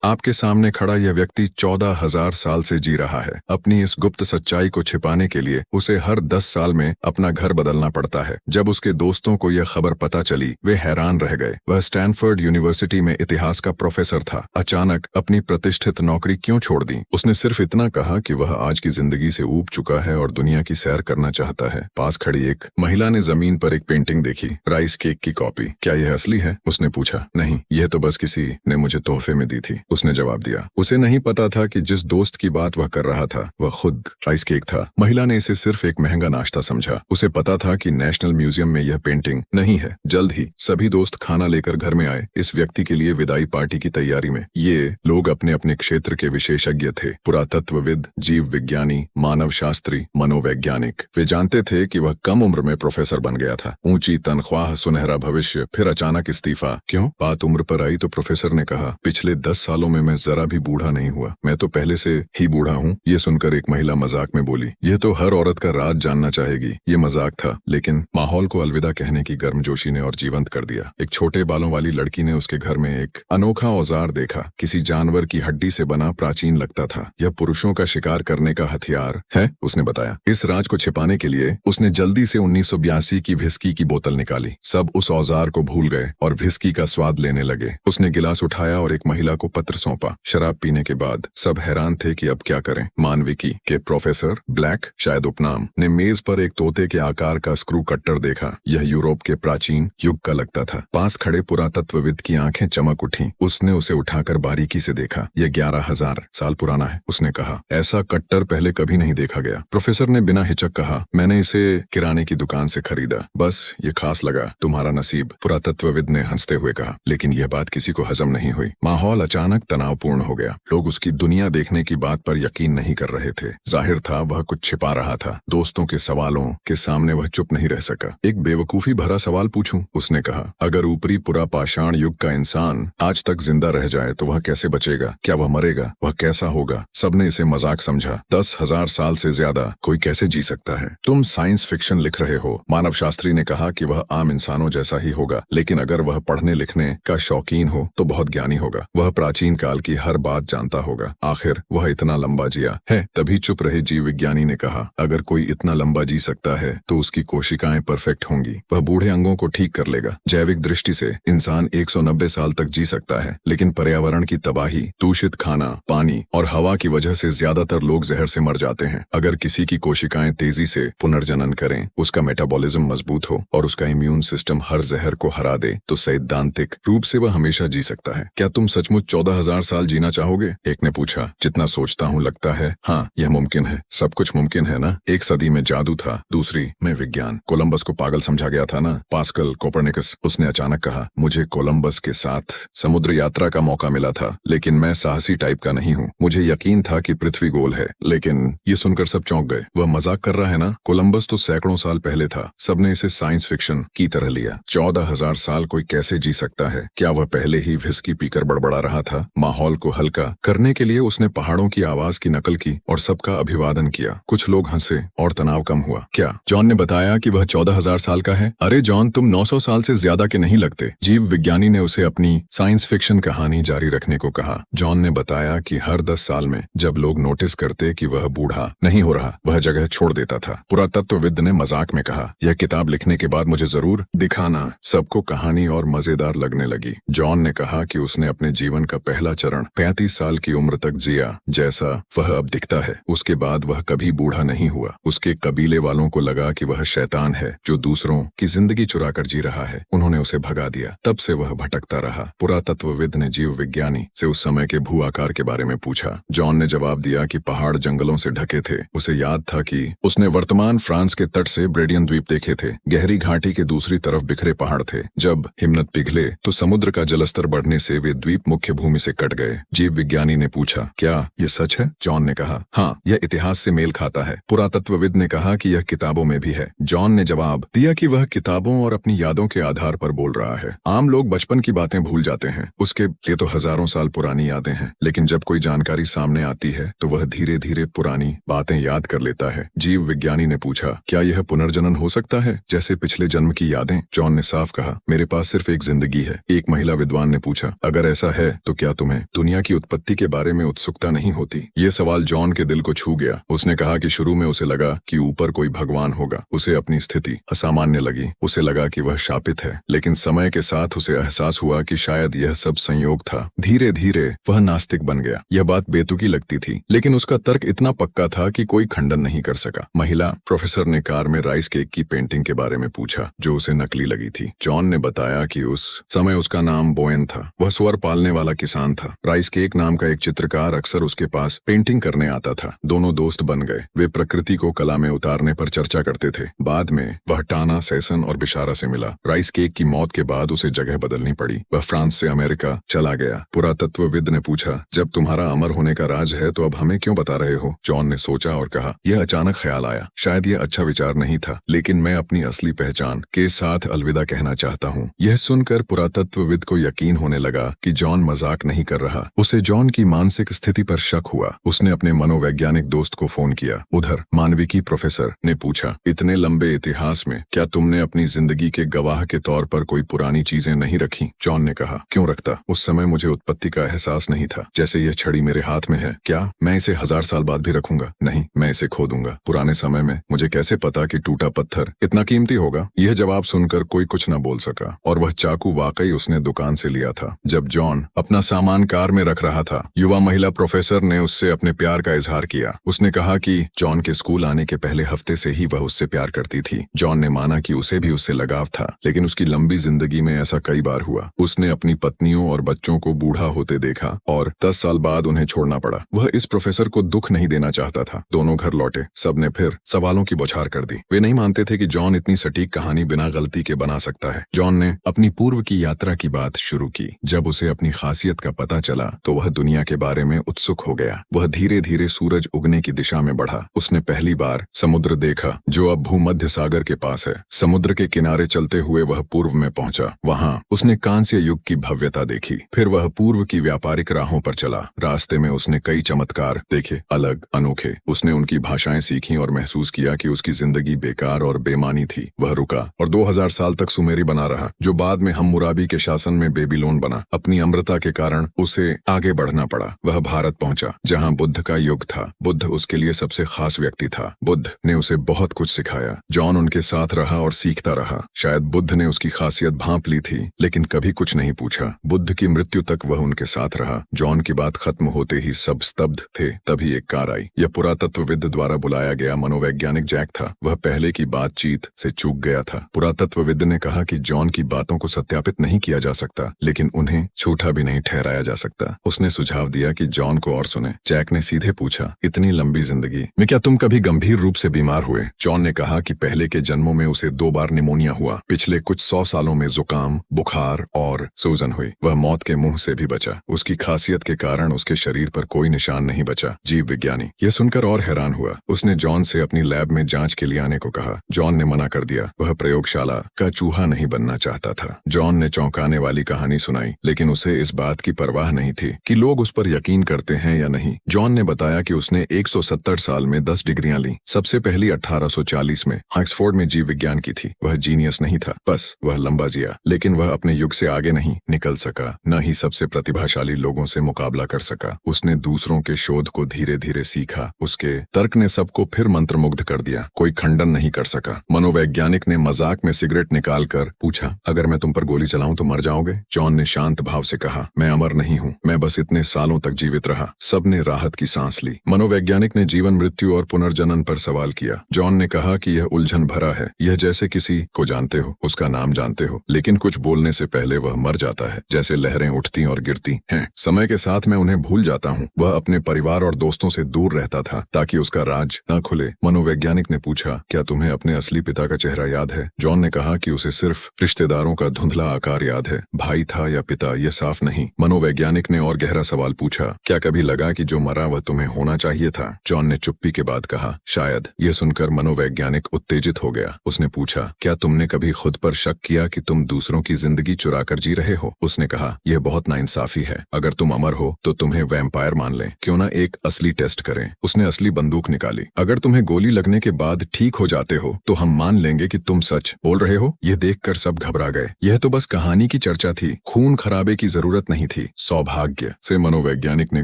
आपके सामने खड़ा यह व्यक्ति 14,000 साल से जी रहा है। अपनी इस गुप्त सच्चाई को छिपाने के लिए उसे हर 10 साल में अपना घर बदलना पड़ता है। जब उसके दोस्तों को यह खबर पता चली, वे हैरान रह गए। वह स्टैनफोर्ड यूनिवर्सिटी में इतिहास का प्रोफेसर था। अचानक अपनी प्रतिष्ठित नौकरी क्यों छोड़ दी? उसने सिर्फ इतना कहा कि वह आज की जिंदगी से ऊब चुका है और दुनिया की सैर करना चाहता है। पास खड़ी एक महिला ने जमीन पर एक पेंटिंग देखी, राइस केक की कॉपी। क्या यह असली है? उसने पूछा। नहीं, यह तो बस किसी ने मुझे तोहफे में दी थी, उसने जवाब दिया। उसे नहीं पता था कि जिस दोस्त की बात वह कर रहा था वह खुद राइस केक था। महिला ने इसे सिर्फ एक महंगा नाश्ता समझा। उसे पता था कि नेशनल म्यूजियम में यह पेंटिंग नहीं है। जल्द ही सभी दोस्त खाना लेकर घर में आए, इस व्यक्ति के लिए विदाई पार्टी की तैयारी में। ये लोग अपने अपने क्षेत्र के विशेषज्ञ थे। पुरातत्वविद, जीव विज्ञानी, मानव शास्त्री, मनोवैज्ञानिक। वे जानते थे कि वह कम उम्र में प्रोफेसर बन गया था। ऊंची तनख्वाह, सुनहरा भविष्य, फिर अचानक इस्तीफा। क्यों? बात उम्र पर आई तो प्रोफेसर ने कहा, पिछले 10 सालों में मैं जरा भी बूढ़ा नहीं हुआ। मैं तो पहले से ही बूढ़ा हूँ। ये सुनकर एक महिला मजाक में बोली, यह तो हर औरत का राज जानना चाहेगी। ये मजाक था, लेकिन माहौल को अलविदा कहने की गर्मजोशी ने और जीवंत कर दिया। एक छोटे बालों वाली लड़की ने उसके घर में एक अनोखा औजार देखा। किसी जानवर की हड्डी से बना, प्राचीन लगता था। यह पुरुषों का शिकार करने का हथियार है, उसने बताया। इस राज को छिपाने के लिए उसने जल्दी से 1982 की व्हिस्की की बोतल निकाली। सब उस औजार को भूल गए और व्हिस्की का स्वाद लेने लगे। उसने गिलास उठाया और एक महिला को पत्र सौंपा। शराब पीने के बाद सब हैरान थे कि अब क्या करें। मानविकी के प्रोफेसर, ब्लैक शायद उपनाम, ने मेज पर एक तोते के आकार का स्क्रू कट्टर देखा। यह यूरोप के प्राचीन युग का लगता था। पास खड़े पुरातत्वविद की आंखें चमक उठी। उसने उसे उठाकर बारीकी से देखा। यह 11,000 साल पुराना है, उसने कहा। ऐसा कट्टर पहले कभी नहीं देखा गया। प्रोफेसर ने बिना हिचक कहा, मैंने इसे किराने की दुकान से खरीदा। बस ये खास लगा। तुम्हारा नसीब, पुरातत्वविद ने हंसते हुए कहा। लेकिन यह बात किसी को हजम नहीं हुई। माहौल अचानक तनावपूर्ण हो गया। लोग उसकी दुनिया देखने की बात पर यकीन नहीं कर रहे थे। जाहिर था वह कुछ छिपा रहा था। दोस्तों के सवालों के सामने वह चुप नहीं रह सका। एक बेवकूफी भरा सवाल पूछूं? उसने कहा। अगर ऊपरी पुरा पाषाण युग का इंसान आज तक जिंदा रह जाए तो वह कैसे बचेगा? क्या वह मरेगा? वह कैसा होगा? सबने इसे मजाक समझा। 10,000 साल से ज्यादा कोई कैसे जी सकता है? तुम साइंस फिक्शन लिख रहे हो, मानव शास्त्री ने कहा। कि वह आम इंसानों जैसा ही होगा, लेकिन अगर वह पढ़ने लिखने का शौकीन हो तो बहुत ज्ञानी होगा। वह प्राचीन काल की हर बात जानता होगा। आखिर वह इतना लंबा जिया है। तभी चुप रहे जीव विज्ञानी ने कहा, अगर कोई इतना लंबा जी सकता है तो उसकी कोशिकाएं परफेक्ट होंगी। वह बूढ़े अंगों को ठीक कर लेगा। जैविक दृष्टि से इंसान 190 साल तक जी सकता है, लेकिन पर्यावरण की तबाही, दूषित खाना, पानी और हवा की वजह से ज्यादातर लोग जहर से मर जाते हैं। अगर किसी की कोशिकाएं तेजी से पुनर्जनन करें, उसका मेटाबॉलिज्म मजबूत हो और उसका इम्यून सिस्टम हर जहर को हरा दे, तो सैद्धांतिक रूप से वह हमेशा जी सकता है। क्या तुम सचमुच 14,000 साल जीना चाहोगे? एक ने पूछा। जितना सोचता हूँ लगता है हाँ, यह मुमकिन है। सब कुछ मुमकिन है ना? एक सदी में जादू था, दूसरी में विज्ञान। कोलंबस को पागल समझा गया था ना? Pascal, Copernicus. उसने अचानक कहा, मुझे कोलंबस के साथ समुद्र यात्रा का मौका मिला था, लेकिन मैं साहसी टाइप का नहीं हूँ। मुझे यकीन था कि पृथ्वी गोल है। लेकिन ये सुनकर सब चौंक गए। वह मजाक कर रहा है ना? कोलंबस तो सैकड़ों साल पहले था। सबने इसे साइंस फिक्शन की तरह लिया। 14,000 साल कोई कैसे जी सकता है? क्या वह पहले ही व्हिस्की पीकर बड़बड़ा रहा था? माहौल को हल्का करने के लिए उसने पहाड़ों की आवाज की नकल की और सबका अभिवादन किया। कुछ लोग हंसे और तनाव कम हुआ। क्या? जॉन ने बताया कि वह 14,000 साल का है। अरे जॉन, तुम 900 साल से ज्यादा के नहीं लगते। जीव विज्ञानी ने उसे अपनी साइंस फिक्शन कहानी जारी रखने को कहा। जॉन ने बताया कि हर 10 साल में जब लोग नोटिस करते कि वह बूढ़ा नहीं हो रहा, वह जगह छोड़ देता था। पुरातत्वविद ने मजाक में कहा, यह किताब लिखने के बाद मुझे जरूर दिखाना। सबको कहानी और मजेदार लगने लगी। जॉन ने कहा कि उसने अपने जीवन का पहला चरण 35 साल की उम्र तक जिया, जैसा वह अब दिखता है। उसके बाद वह कभी बूढ़ा नहीं हुआ। उसके कबीले वालों को लगा कि वह शैतान है जो दूसरों की जिंदगी चुरा कर जी रहा है। उन्होंने उसे भगा दिया। तब से वह भटकता रहा। पुरातत्वविद ने जीव विज्ञानी से उस समय के भू आकार के बारे में पूछा। जॉन ने जवाब दिया कि पहाड़ जंगलों से ढके थे। उसे याद था कि उसने वर्तमान फ्रांस के तट से ब्रेडियन द्वीप देखे थे। गहरी घाटी के दूसरी तरफ बिखरे पहाड़ थे। जब हिमनद पिघले तो समुद्र का जलस्तर बढ़ने से वे द्वीप मुख्य भूमि से कट गए। जीव विज्ञानी ने पूछा, क्या ये सच है? जॉन ने कहा, हाँ, यह इतिहास से मेल खाता है। पुरातत्वविद ने कहा कि यह किताबों में भी है। जॉन ने जवाब दिया कि वह किताबों और अपनी यादों के आधार पर बोल रहा है। आम लोग बचपन की बातें भूल जाते हैं। उसके लिए तो हजारों साल पुरानी यादें हैं, लेकिन जब कोई जानकारी सामने आती है तो वह धीरे धीरे पुरानी बातें याद कर लेता है। जीव विज्ञानी ने पूछा, क्या यह पुनर्जनन हो सकता है, जैसे पिछले जन्म की यादें? जॉन ने साफ कहा, मेरे पास सिर्फ एक जिंदगी है। एक महिला विद्वान ने पूछा, अगर ऐसा है तो क्या तुम्हें दुनिया की उत्पत्ति के बारे में उत्सुकता नहीं होती? ये सवाल जॉन के दिल को छू गया। उसने कहा कि शुरू में उसे लगा कि ऊपर कोई भगवान होगा। उसे अपनी स्थिति असामान्य लगी। उसे लगा कि वह शापित है, लेकिन समय के साथ उसे एहसास हुआ कि शायद यह सब संयोग था। धीरे धीरे वह नास्तिक बन गया। यह बात बेतुकी लगती थी, लेकिन उसका तर्क इतना पक्का था कि कोई खंडन नहीं कर सका। महिला प्रोफेसर ने कार में राइस केक की पेंटिंग के बारे में पूछा, जो उसे नकली लगी थी। जॉन ने बताया कि उस समय उसका नाम बोएन था। वह सुअर पालने वाला किसान था। राइस केक नाम का एक चित्रकार अक्सर उसके पास पेंटिंग करने आता था। दोनों दोस्त बन गए। वे प्रकृति को कला में उतारने पर चर्चा करते थे। बाद में वह टाना, सेसन और बिशारा से मिला। राइस केक की मौत के बाद उसे जगह बदलनी पड़ी। वह फ्रांस से अमेरिका चला गया। पुरातत्वविद ने पूछा, जब तुम्हारा अमर होने का राज है तो अब हमें क्यों बता रहे हो? जॉन ने सोचा और कहा, यह अचानक ख्याल आया। शायद यह अच्छा विचार नहीं था, लेकिन मैं अपनी असली पहचान के साथ अलविदा कहना चाहता हूँ। यह सुनकर पुरातत्वविद को यकीन होने लगा कि जॉन मजाक नहीं कर रहा। उसे जॉन की मानसिक स्थिति पर शक हुआ। उसने अपने मनोवैज्ञानिक दोस्त को फोन किया। उधर मानविकी प्रोफेसर ने पूछा, इतने लंबे इतिहास में क्या तुमने अपनी जिंदगी के गवाह के तौर पर कोई पुरानी चीजें नहीं रखी? जॉन ने कहा, क्यों रखता? उस समय मुझे उत्पत्ति का एहसास नहीं था। जैसे यह छड़ी मेरे हाथ में है, क्या मैं इसे 1000 साल बाद भी रखूंगा? नहीं, मैं इसे खो दूंगा। पुराने समय में मुझे कैसे पता कि टूटा पत्थर इतना कीमती होगा? यह जवाब सुनकर कोई कुछ न बोल सका, और वह चाकू वाकई उसने दुकान से लिया था। जब जॉन अपना सामान कार में रख रहा था, युवा महिला प्रोफेसर ने उससे अपने प्यार का इजहार किया। उसने कहा कि जॉन के स्कूल आने के पहले हफ्ते से ही वह उससे प्यार करती थी। जॉन ने माना कि उसे भी उससे लगाव था, लेकिन उसकी लंबी जिंदगी में ऐसा कई बार हुआ। उसने अपनी पत्नियों और बच्चों को बूढ़ा होते देखा और 10 साल बाद उन्हें छोड़ना पड़ा। वह इस प्रोफेसर को दुख नहीं देना चाहता था। दोनों घर लौटे। सबने फिर सवालों की बौछार कर दी। वे नहीं मानते थे कि जॉन इतनी सटीक कहानी बिना गलती के बना सकता है। जॉन ने अपनी पूर्व की यात्रा की बात शुरू की। जब उसे अपनी खासियत का पता चला तो वह दुनिया के बारे में उत्सुक हो गया। वह धीरे धीरे सूरज उगने की दिशा में बढ़ा। उसने पहली बार समुद्र देखा, जो अब भूमध्य सागर के पास है। समुद्र के किनारे चलते हुए वह पूर्व में पहुंचा। वहां उसने कांस्य युग की भव्यता देखी। फिर वह पूर्व की व्यापारिक राहों पर चला। रास्ते में उसने कई चमत्कार देखे, अलग, अनोखे। उसने उनकी भाषाएं सीखी और महसूस किया कि उसकी जिंदगी बेकार और बेमानी थी। वह रुका और 2000 साल तक सुमेरी बना रहा, जो बाद में हम्मुराबी के शासन में बेबीलोन बना। अपनी अम्रता के कारण उसे आगे बढ़ना पड़ा। वह भारत पहुंचा, जहां बुद्ध का युग था। बुद्ध उसके लिए सबसे खास व्यक्ति था। बुद्ध ने उसे बहुत कुछ सिखाया। जॉन उनके साथ रहा और सीखता रहा। शायद बुद्ध ने उसकी खासियत भांप ली थी, लेकिन कभी कुछ नहीं पूछा। बुद्ध की मृत्यु तक वह उनके साथ रहा। जॉन की बात खत्म होते ही सब स्तब्ध थे। तभी एक कार आई। यह पुरातत्वविद द्वारा बुलाया गया मनोवैज्ञानिक जैक था। वह पहले की बातचीत से चूक गया था। पुरातत्वविद ने कहा कि जॉन की बातों को सत्यापित नहीं किया जा सकता, लेकिन उन्हें झूठा भी नहीं ठहराया जा सकता। उसने सुझाव दिया कि जॉन को और सुने। जैक ने सीधे पूछा, इतनी लंबी जिंदगी में क्या तुम कभी गंभीर रूप से बीमार हुए? जॉन ने कहा कि पहले के जन्मों में उसे 2 बार निमोनिया हुआ। पिछले कुछ 100 सालों में जुकाम, बुखार और सूजन हुई। वह मौत के मुंह से भी बचा। उसकी खासियत के कारण उसके शरीर पर कोई निशान नहीं बचा। जीव विज्ञानी यह सुनकर और हैरान हुआ। उसने जॉन से अपनी लैब में जांच के लिए आने को कहा। जॉन ने मना कर दिया। वह प्रयोगशाला का चूहा नहीं बनना चाहता था। जॉन ने चौंकाने वाली कहानी सुनाई, लेकिन उसे इस बात की परवाह नहीं थी कि लोग उस पर यकीन करते हैं या नहीं। जॉन ने बताया कि उसने 170 साल में 10 डिग्रियां ली। सबसे पहली 1840 में ऑक्सफोर्ड में जीव विज्ञान की थी। वह जीनियस नहीं था, बस वह लंबा जिया। लेकिन वह अपने युग से आगे नहीं निकल सका, न ही सबसे प्रतिभाशाली लोगों से मुकाबला कर सका। उसने दूसरों के शोध को धीरे धीरे सीखा। उसके तर्क ने सबको फिर मंत्रमुग्ध कर दिया। कोई खंडन नहीं कर सका। मनोवैज्ञानिक ने मजाक में सिगरेट निकालकर पूछा, अगर मैं तुम पर गोली चलाऊं तो मर जाओगे? जॉन ने शांत भाव से कहा, मैं अमर नहीं हूँ, मैं बस इतने सालों तक जीवित रहा। सबने राहत की सांस ली। मनोवैज्ञानिक ने जीवन, मृत्यु और पुनर्जनन पर सवाल किया। जॉन ने कहा कि यह उलझन भरा है। यह जैसे किसी को जानते हो, उसका नाम जानते हो, लेकिन कुछ बोलने से पहले वह मर जाता है। जैसे लहरें उठती और गिरती हैं। समय के साथ मैं उन्हें भूल जाता हूँ। वह अपने परिवार और दोस्तों से दूर रहता था ताकि उसका राज न खुले। मनोवैज्ञानिक ने पूछा, क्या तुम्हें अपने असली पिता का चेहरा याद है? जॉन ने कहा कि उसे सिर्फ रिश्तेदारों का धुंधला आकार याद है। भाई था या पिता, यह साफ नहीं। मनोवैज्ञानिक ने और गहरा सवाल पूछा, क्या कभी लगा कि जो मरा वह तुम्हें होना चाहिए था? जॉन ने चुप्पी के बाद कहा, शायद। यह सुनकर मनोवैज्ञानिक उत्तेजित हो गया। उसने पूछा, क्या तुमने कभी खुद पर शक किया कि तुम दूसरों की जिंदगी चुरा कर जी रहे हो? उसने कहा, यह बहुत नाइंसाफी है। अगर तुम अमर हो तो तुम्हें वैम्पायर मान लें। क्यों ना एक असली टेस्ट करें? उसने असली बंदूक निकाली। अगर तुम्हें गोली लगने के बाद ठीक हो जाते हो तो हम मान लेंगे कि तुम सच बोल रहे हो। यह देखकर सब घबरा गए। यह तो बस कहानी की चर्चा थी। खून खराबे की जरूरत नहीं थी। थी। सौभाग्य से मनोवैज्ञानिक ने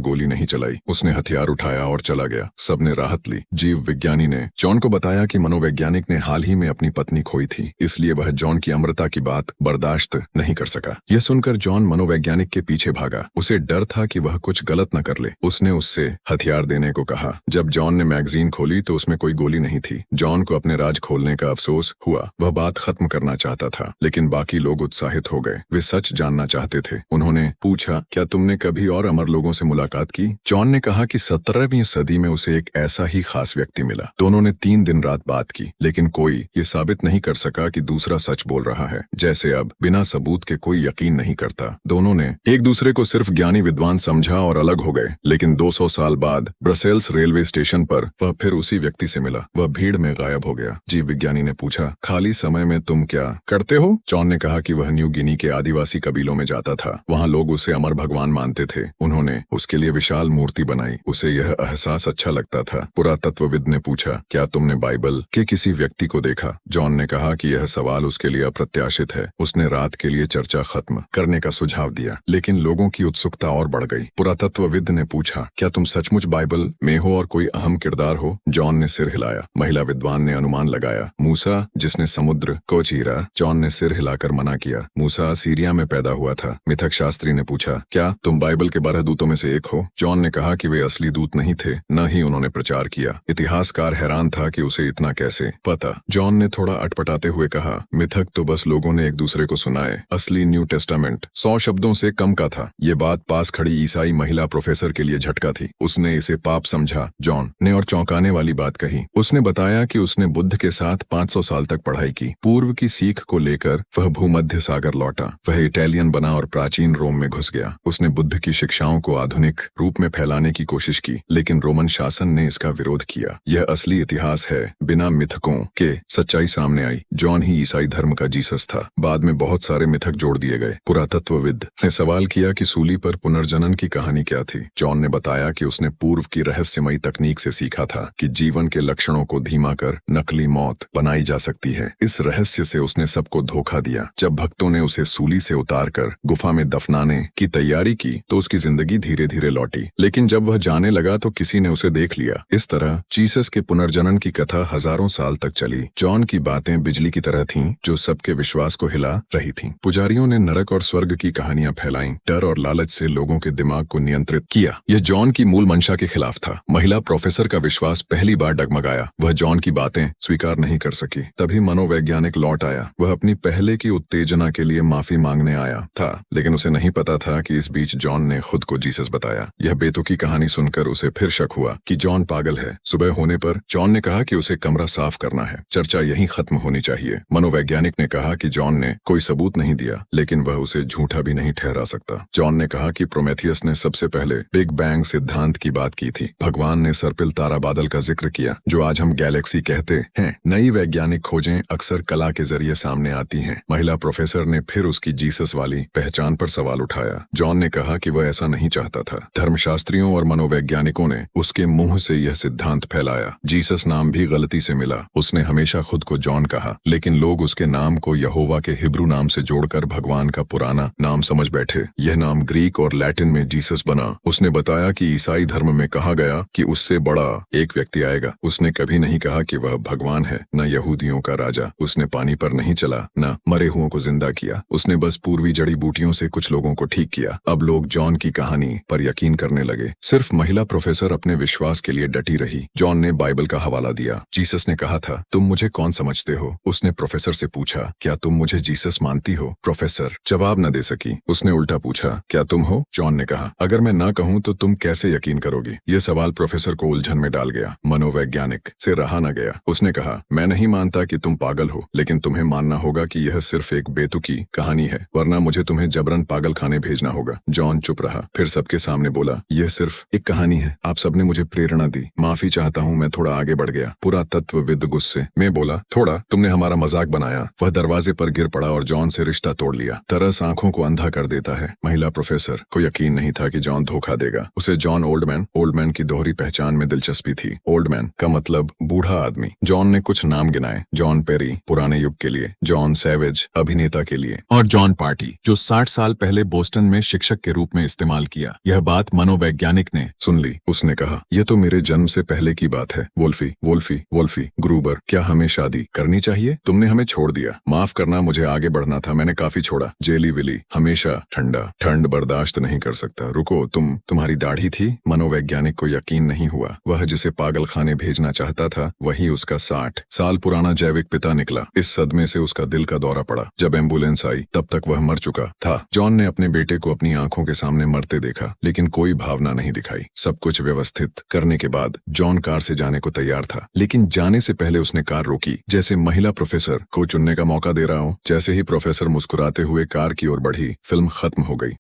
गोली नहीं चलाई। उसने हथियार उठाया और चला गया। सबने राहत ली। जीव विज्ञानी ने जॉन को बताया कि मनोवैज्ञानिक ने हाल ही में अपनी पत्नी खोई थी, इसलिए वह जॉन की अमरता की बात बर्दाश्त नहीं कर सका। यह सुनकर जॉन मनोवैज्ञानिक के पीछे भागा। उसे डर था कि वह कुछ गलत न कर ले। उसने उससे हथियार देने को कहा। जब जॉन ने मैगजीन खोली तो उसमें कोई गोली नहीं थी। जॉन को अपने राज खोलने का अफसोस हुआ। वह बात खत्म करना चाहता था, लेकिन बाकी लोग उत्साहित हो गए। वे सच जानना चाहते थे। उन्होंने पूछा, क्या तुमने कभी और अमर लोगों से मुलाकात की? जॉन ने कहा कि 17वीं सदी में उसे एक ऐसा ही खास व्यक्ति मिला। दोनों ने 3 दिन रात बात की, लेकिन कोई ये साबित नहीं कर सका कि दूसरा सच बोल रहा है। जैसे अब बिना सबूत के कोई यकीन नहीं करता। दोनों ने एक दूसरे को सिर्फ ज्ञानी विद्वान समझा और अलग हो गए। लेकिन 200 साल बाद ब्रसेल्स रेलवे स्टेशन पर वह फिर उसी व्यक्ति से मिला। वह भीड़ में गायब हो गया। जीव विज्ञानी ने पूछा, खाली समय में तुम क्या करते हो? जॉन ने कहा कि वह न्यू गिनी के आदिवासी कबीलों में जाता था। वहाँ लोग उसे अमर भगवान मानते थे। उन्होंने उसके लिए विशाल मूर्ति बनाई। उसे यह एहसास अच्छा लगता था। पुरातत्वविद ने पूछा, क्या तुमने बाइबल के किसी व्यक्ति को देखा? जॉन ने कहा कि यह सवाल उसके लिए अप्रत्याशित है। उसने रात के लिए चर्चा खत्म करने का सुझाव दिया, लेकिन लोगों की उत्सुकता और बढ़ गई। पुरातत्वविद ने पूछा, क्या तुम सचमुच बाइबल में हो और कोई अहम किरदार हो? जॉन ने सिर हिलाया। महिला विद्वान ने अनुमान लगाया, मूसा जिसने समुद्र को चीरा। जॉन ने सिर हिलाकर मना किया। मूसा सीरिया में पैदा हुआ था। मिथक शास्त्री ने पूछा, क्या तुम बाइबल के 12 दूतों में से एक हो? जॉन ने कहा कि वे असली दूत नहीं थे, न ही उन्होंने प्रचार किया। इतिहासकार हैरान था कि उसे इतना कैसे पता। जॉन ने थोड़ा अटपटाते हुए कहा, मिथक तो बस लोगों ने एक दूसरे को सुनाए। असली न्यू टेस्टामेंट 100 शब्दों से कम का था। ये बात पास खड़ी ईसाई महिला प्रोफेसर के लिए झटका थी। उसने इसे पाप समझा। जॉन ने और चौंकाने वाली बात कही। उसने बताया कि उसने बुद्ध के साथ 500 साल तक पढ़ाई की। पूर्व की सीख को लेकर वह भूमध्य सागर लौटा। वह इटालियन बना और प्राचीन रोम में घुस गया। उसने बुद्ध की शिक्षाओं को आधुनिक रूप में फैलाने की कोशिश की, लेकिन रोमन शासन ने इसका विरोध किया। यह असली इतिहास है। बिना मिथकों के सच्चाई सामने आई। जॉन ही ईसाई धर्म का जीसस था। बाद में बहुत सारे मिथक जोड़ दिए गए। पुरातत्वविद ने सवाल किया कि सूली पर पुनर्जनन की कहानी क्या थी? जॉन ने बताया कि उसने पूर्व की रहस्यमयी तकनीक से सीखा था कि जीवन के लक्षणों को धीमा कर नकली मौत बनाई जा सकती है। इस रहस्य से उसने सबको धोखा दिया। जब भक्तों ने उसे सूली से उतारकर गुफा में दफनाने की तैयारी की तो उसकी जिंदगी धीरे धीरे लौटी। लेकिन जब वह जाने लगा तो किसी ने उसे देख लिया। इस तरह जीसस के पुनर्जनन की कथा हजारों साल तक चली। जॉन की बातें बिजली की तरह थीं, जो सबके विश्वास को हिला रही थीं। पुजारियों ने नरक और स्वर्ग की कहानियां फैलाईं। डर और लालच से लोगों के दिमाग को नियंत्रित किया। यह जॉन की मूल मंशा के खिलाफ था। महिला प्रोफेसर का विश्वास पहली बार डगमगाया। वह जॉन की बातें स्वीकार नहीं कर सकी। तभी मनोवैज्ञानिक लौट आया। वह अपनी पहले की उत्तेजना के लिए माफी मांगने आया था, लेकिन उसे नहीं पता था कि इस बीच जॉन ने खुद को जीसस बताया। यह बेतुकी कहानी सुनकर उसे फिर शक हुआ कि जॉन पागल है। सुबह होने पर जॉन ने कहा कि उसे कमरा साफ करना है। चर्चा यहीं खत्म होनी चाहिए। मनोवैज्ञानिक ने कहा कि जॉन ने कोई सबूत नहीं दिया, लेकिन वह उसे झूठा भी नहीं ठहरा सकता। जॉन ने कहा कि प्रोमेथियस ने सबसे पहले बिग बैंग सिद्धांत की बात की थी। भगवान ने सर्पिल तारा बादल का जिक्र किया, जो आज हम गैलेक्सी कहते हैं। नई वैज्ञानिक खोजें अक्सर कला के जरिए सामने आती हैं। महिला प्रोफेसर ने फिर उसकी जीसस वाली पहचान पर सवाल उठाया। जॉन ने कहा कि वह ऐसा नहीं चाहता था। धर्मशास्त्रियों और मनोवैज्ञानिकों ने उसके मुंह से यह सिद्धांत फैलाया। जीसस नाम भी गलती से मिला। उसने हमेशा खुद को जॉन कहा, लेकिन लोग उसके नाम को यहोवा के हिब्रू नाम से जोड़कर भगवान का पुराना नाम समझ बैठे। यह नाम ग्रीक और लैटिन में जीसस बना। उसने बताया कि ईसाई धर्म में कहा गया कि उससे बड़ा एक व्यक्ति आएगा। उसने कभी नहीं कहा कि वह भगवान है, न यहूदियों का राजा। उसने पानी पर नहीं चला, न मरे हुओं को जिंदा किया। उसने बस पूर्वी जड़ी बूटियों से कुछ लोगों को ठीक किया। अब लोग जॉन की कहानी पर यकीन करने लगे। सिर्फ महिला प्रोफेसर अपने विश्वास के लिए डटी रही। जॉन ने बाइबल का हवाला दिया। जीसस ने कहा था, तुम मुझे कौन समझते हो? उसने प्रोफेसर से पूछा, क्या तुम मुझे जीसस मानती हो? प्रोफेसर जवाब न दे सकी। उसने उल्टा पूछा, क्या तुम हो? जॉन ने कहा, अगर मैं ना कहूं तो तुम कैसे यकीन करोगी? यह सवाल प्रोफेसर को उलझन में डाल गया। मनोवैज्ञानिक से रहा न गया। उसने कहा, मैं नहीं मानता कि तुम पागल हो, लेकिन तुम्हें मानना होगा कि यह सिर्फ एक बेतुकी कहानी है, वरना मुझे तुम्हें जबरन पागल खाने भेजना होगा। जॉन चुप रहा। फिर सबके सामने बोला, यह सिर्फ एक कहानी है। आप सबने मुझे प्रेरणा दी। माफी चाहता हूँ, मैं थोड़ा आगे बढ़ गया। पुरातत्वविद गुस्से में बोला, थोड़ा? तुमने हमारा मजाक बनाया। वह दरवाजे पर गिर पड़ा और जॉन से रिश्ता तोड़ लिया। तरस आंखों को अंधा कर देता है। महिला प्रोफेसर को यकीन नहीं था कि जॉन धोखा देगा। उसे जॉन ओल्डमैन की दोहरी पहचान में दिलचस्पी थी। ओल्डमैन का मतलब बूढ़ा आदमी। जॉन ने कुछ नाम गिनाए। जॉन पेरी पुराने युग के लिए, जॉन सैवेज अभिनेता के लिए, और जॉन पार्टी जो 60 साल पहले बोस्टन में शिक्षक के रूप में इस्तेमाल किया। यह बात मनोवैज्ञानिक ने सुन ली। उसने कहा, यह तो मेरे जन्म से पहले की बात है। वोल्फी वोल्फी वोल्फी ग्रूबर, क्या हमें शादी करनी चाहिए? तुमने हमें छोड़ दिया। माफ करना, मुझे आगे बढ़ना था, मैंने काफी छोड़ा। जेली विली, हमेशा ठंडा, ठंड बर्दाश्त नहीं कर सकता। रुको, तुम्हारी दाढ़ी थी? मनोवैज्ञानिक को यकीन नहीं हुआ। वह जिसे पागल खाने भेजना चाहता था वही उसका 60 साल पुराना जैविक पिता निकला। इस सदमे से उसका दिल का दौरा पड़ा। जब एम्बुलेंस आई तब तक वह मर चुका था। जॉन ने अपने बेटे को अपनी आंखों के सामने मरते देखा, लेकिन कोई भावना नहीं दिखाई। सब कुछ व्यवस्थित करने के बाद जॉन कार से जाने को तैयार था, लेकिन जाने से पहले उसने कार रोकी, जैसे महिला प्रोफेसर को चुनने का मौका दे रहा हो। जैसे ही प्रोफेसर मुस्कुराते हुए कार की ओर बढ़ी, फिल्म खत्म हो गई।